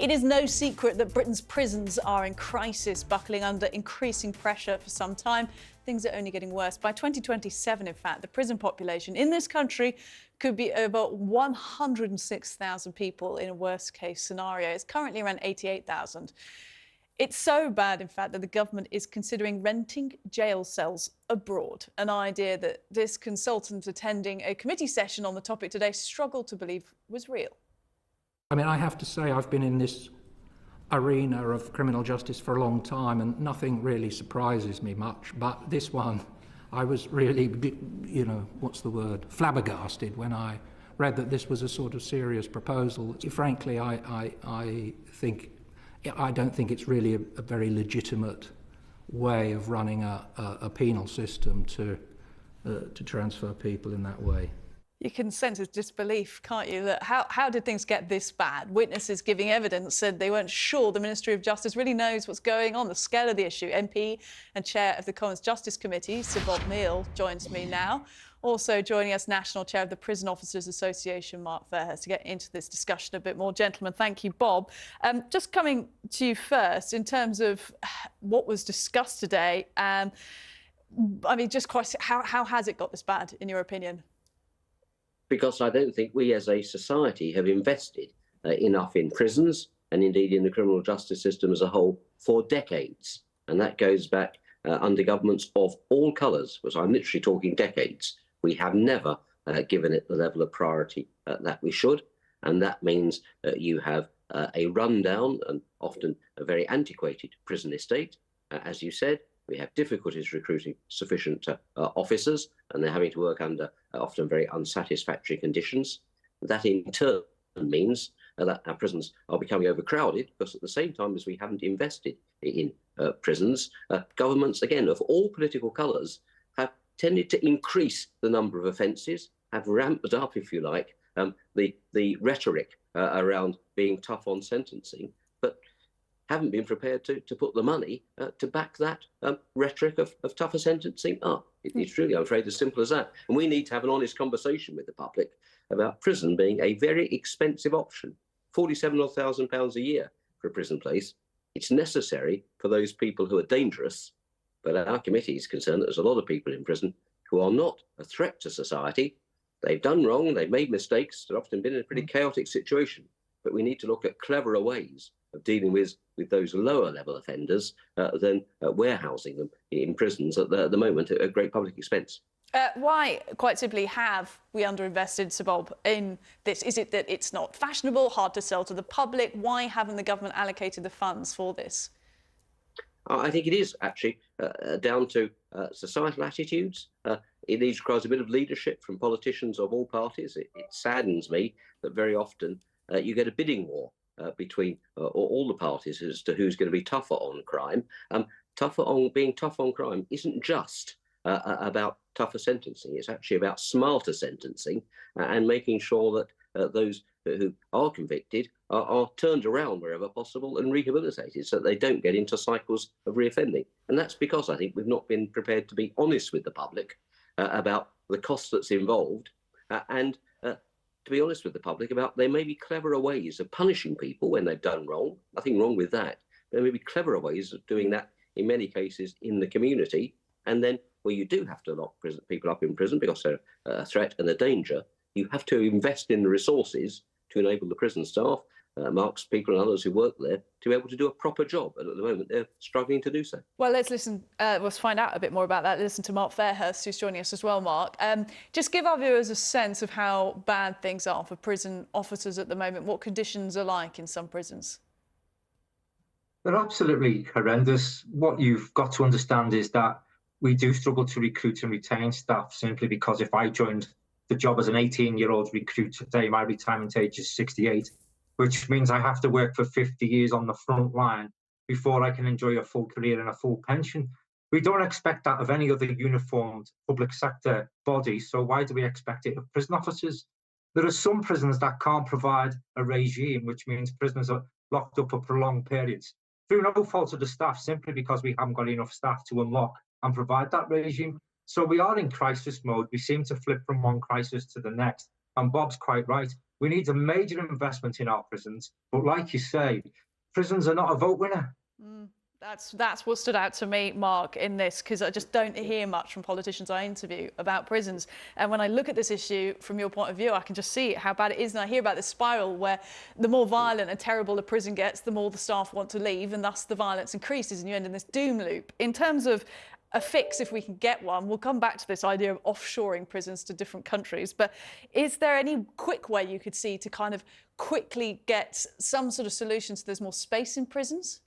It is no secret that Britain's prisons are in crisis, buckling under increasing pressure for some time. Things are only getting worse. By 2027, in fact, the prison population in this country could be over 106,000 people in a worst-case scenario. It's currently around 88,000. It's so bad, in fact, that the government is considering renting jail cells abroad, an idea that this consultant attending a committee session on the topic today struggled to believe was real. I mean, I have to say I've been in this arena of criminal justice for a long time and nothing really surprises me much, but this one, I was really, flabbergasted when I read that this was a sort of serious proposal. Frankly, I don't think it's really a very legitimate way of running a penal system to transfer people in that way. You can sense his disbelief, can't you? That how did things get this bad? Witnesses giving evidence said they weren't sure the Ministry of Justice really knows what's going on, the scale of the issue. MP and Chair of the Commons Justice Committee, Sir Bob Neal, joins me now. Also joining us, National Chair of the Prison Officers Association, Mark Fairhurst, to get into this discussion a bit more. Gentlemen, thank you, Bob. Just coming to you first, in terms of what was discussed today, I mean, just quite how has it got this bad, in your opinion? Because I don't think we as a society have invested enough in prisons and indeed in the criminal justice system as a whole for decades. And that goes back under governments of all colours, because I'm literally talking decades. We have never given it the level of priority that we should. And that means you have a rundown and often a very antiquated prison estate. As you said, we have difficulties recruiting sufficient officers, and they're having to work under often very unsatisfactory conditions. That in turn means that our prisons are becoming overcrowded, because at the same time as we haven't invested in prisons, governments, again, of all political colours, have tended to increase the number of offences, have ramped up, if you like, the rhetoric around being tough on sentencing, but haven't been prepared to put the money to back that rhetoric of tougher sentencing up. It's really, I'm afraid, as simple as that. And we need to have an honest conversation with the public about prison being a very expensive option. £47,000 a year for a prison place. It's necessary for those people who are dangerous, but our committee is concerned that there's a lot of people in prison who are not a threat to society. They've done wrong, they've made mistakes, they've often been in a pretty chaotic situation, but we need to look at cleverer ways of dealing with those lower level offenders than warehousing them in prisons at the moment at great public expense. Why, quite simply, have we underinvested, Sir Bob, in this? Is it that it's not fashionable, hard to sell to the public? Why haven't the government allocated the funds for this? I think it is actually down to societal attitudes. It requires a bit of leadership from politicians of all parties. It saddens me that very often you get a bidding war between all the parties as to who's going to be tougher on crime. Being tough on crime isn't just about tougher sentencing. It's actually about smarter sentencing and making sure that those who are convicted are turned around wherever possible and rehabilitated so that they don't get into cycles of reoffending. And that's because I think we've not been prepared to be honest with the public about the cost that's involved and to be honest with the public about there may be cleverer ways of punishing people when they've done wrong. Nothing wrong with that. There may be cleverer ways of doing that in many cases in the community. And then where you do have to lock people up in prison because they're a threat and a danger, you have to invest in the resources to enable the prison staff, Mark's people and others who work there, to be able to do a proper job. And at the moment, they're struggling to do so. Well, let's find out a bit more about that. Listen to Mark Fairhurst, who's joining us as well, Mark. Just give our viewers a sense of how bad things are for prison officers at the moment, what conditions are like in some prisons. They're absolutely horrendous. What you've got to understand is that we do struggle to recruit and retain staff simply because if I joined the job as an 18-year-old recruit today, my retirement age is 68, which means I have to work for 50 years on the front line before I can enjoy a full career and a full pension. We don't expect that of any other uniformed public sector body, so why do we expect it of prison officers? There are some prisons that can't provide a regime, which means prisoners are locked up for prolonged periods through no fault of the staff, simply because we haven't got enough staff to unlock and provide that regime. So we are in crisis mode. We seem to flip from one crisis to the next. And Bob's quite right. We need a major investment in our prisons. But like you say, prisons are not a vote winner. That's what stood out to me, Mark, in this, because I just don't hear much from politicians I interview about prisons. And when I look at this issue from your point of view, I can just see how bad it is. And I hear about this spiral where the more violent and terrible a prison gets, the more the staff want to leave, and thus the violence increases, and you end in this doom loop. In terms of a fix, if we can get one, we'll come back to this idea of offshoring prisons to different countries. But is there any quick way you could see to kind of quickly get some sort of solution so there's more space in prisons?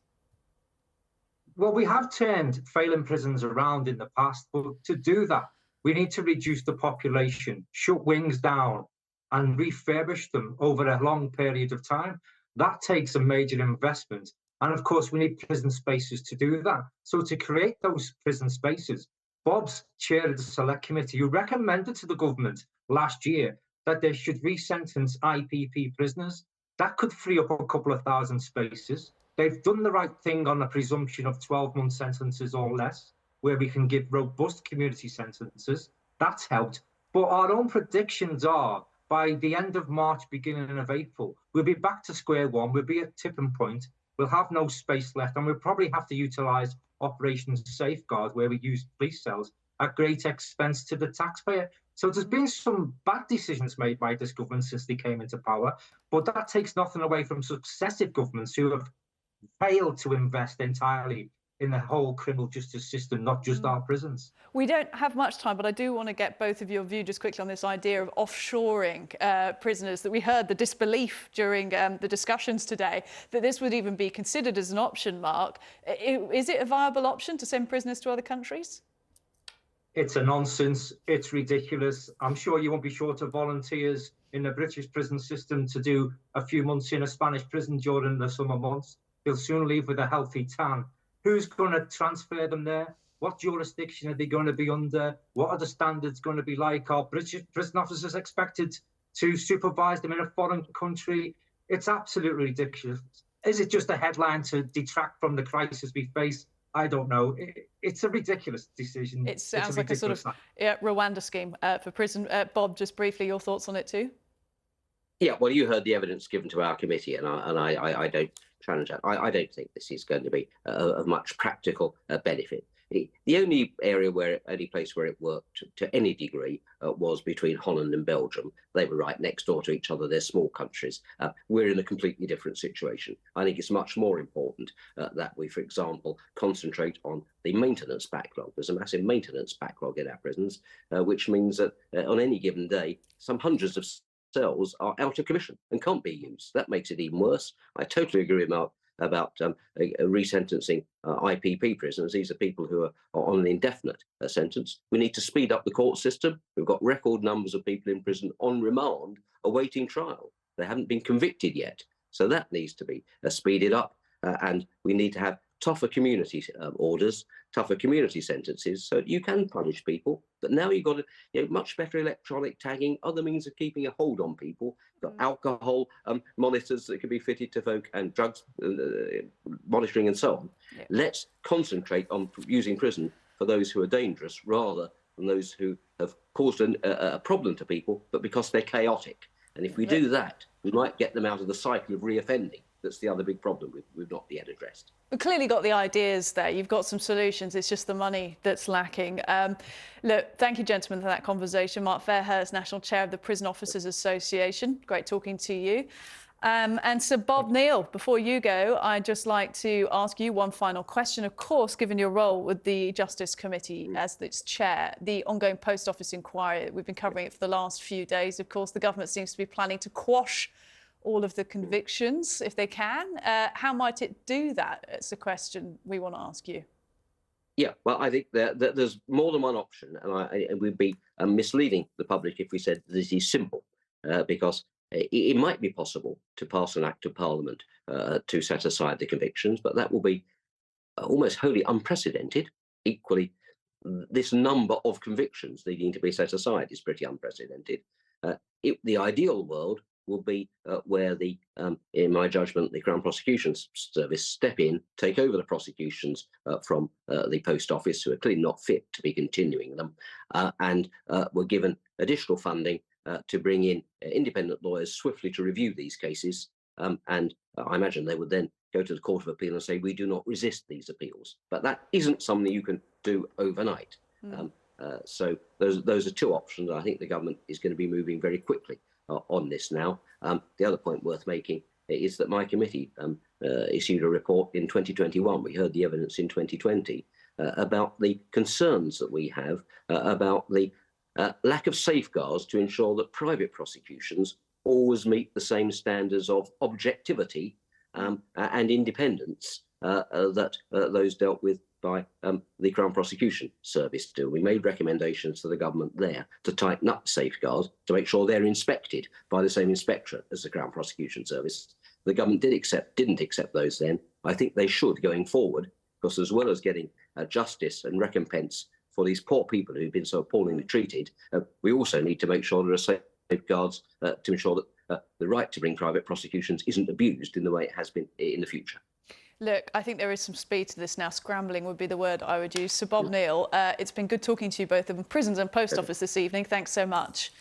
Well, we have turned failing prisons around in the past, but to do that, we need to reduce the population, shut wings down, and refurbish them over a long period of time. That takes a major investment. And of course, we need prison spaces to do that. So to create those prison spaces, Bob's chair of the select committee, who recommended to the government last year that they should re-sentence IPP prisoners. That could free up a couple of thousand spaces. They've done the right thing on the presumption of 12-month sentences or less, where we can give robust community sentences. That's helped. But our own predictions are, by the end of March, beginning of April, we'll be back to square one. We'll be at tipping point. We'll have no space left, and we'll probably have to utilise Operation Safeguard, where we use police cells at great expense to the taxpayer. So there's been some bad decisions made by this government since they came into power, but that takes nothing away from successive governments who have failed to invest entirely in the whole criminal justice system, not just our prisons. We don't have much time, but I do want to get both of your view just quickly on this idea of offshoring prisoners, that we heard the disbelief during the discussions today that this would even be considered as an option, Mark. Is it a viable option to send prisoners to other countries? It's a nonsense. It's ridiculous. I'm sure you won't be short of volunteers in the British prison system to do a few months in a Spanish prison during the summer months. They'll soon leave with a healthy tan. Who's going to transfer them there? What jurisdiction are they going to be under? What are the standards going to be like? Are British prison officers expected to supervise them in a foreign country? It's absolutely ridiculous. Is it just a headline to detract from the crisis we face? I don't know. It's a ridiculous decision. It sounds like a sort of Rwanda scheme for prison. Bob, just briefly, your thoughts on it too? Yeah, well, you heard the evidence given to our committee, and I don't challenge that. I don't think this is going to be of much practical benefit. The only area any place where it worked to any degree was between Holland and Belgium. They were right next door to each other. They're small countries. We're in a completely different situation. I think it's much more important that we, for example, concentrate on the maintenance backlog. There's a massive maintenance backlog in our prisons, which means that on any given day, some hundreds of cells are out of commission and can't be used. That makes it even worse. I totally agree with Mark about resentencing IPP prisoners. These are people who are on an indefinite sentence. We need to speed up the court system. We've got record numbers of people in prison on remand awaiting trial. They haven't been convicted yet. So that needs to be speeded up. And we need to have tougher community orders, tougher community sentences, so you can punish people. But now you've got much better electronic tagging, other means of keeping a hold on people. Got alcohol monitors that can be fitted to folk, and drugs monitoring and so on. Yeah. Let's concentrate on using prison for those who are dangerous rather than those who have caused a problem to people, but because they're chaotic. And if we do that, we might get them out of the cycle of reoffending. That's the other big problem we've not yet addressed. We've clearly got the ideas there. You've got some solutions. It's just the money that's lacking. Look, thank you, gentlemen, for that conversation. Mark Fairhurst, National Chair of the Prison Officers Association. Great talking to you. And so, Bob Neal, before you go, I'd just like to ask you one final question. Of course, given your role with the Justice Committee as its chair, the ongoing post office inquiry, we've been covering it for the last few days. Of course, the government seems to be planning to quash all of the convictions if they can. How might it do that? It's a question we want to ask you. Yeah, well, I think that there's more than one option, and we'd be misleading the public if we said this is simple, because it might be possible to pass an act of parliament to set aside the convictions, but that will be almost wholly unprecedented. Equally, this number of convictions needing to be set aside is pretty unprecedented. The ideal world will be where in my judgment, the Crown Prosecution Service step in, take over the prosecutions from the Post Office, who are clearly not fit to be continuing them, and were given additional funding to bring in independent lawyers swiftly to review these cases. And I imagine they would then go to the Court of Appeal and say, we do not resist these appeals. But that isn't something you can do overnight. So those are two options. I think the government is going to be moving very quickly on this now. The other point worth making is that my committee issued a report in 2021. We heard the evidence in 2020 about the concerns that we have about the lack of safeguards to ensure that private prosecutions always meet the same standards of objectivity and independence that those dealt with by the Crown Prosecution Service do. We made recommendations to the government there to tighten up safeguards to make sure they're inspected by the same inspectorate as the Crown Prosecution Service. The government didn't accept those then. I think they should going forward, because as well as getting justice and recompense for these poor people who've been so appallingly treated, we also need to make sure there are safeguards to ensure that the right to bring private prosecutions isn't abused in the way it has been in the future. Look, I think there is some speed to this now. Scrambling would be the word I would use. Sir Bob Neal, it's been good talking to you both in prisons and post office this evening. Thanks so much.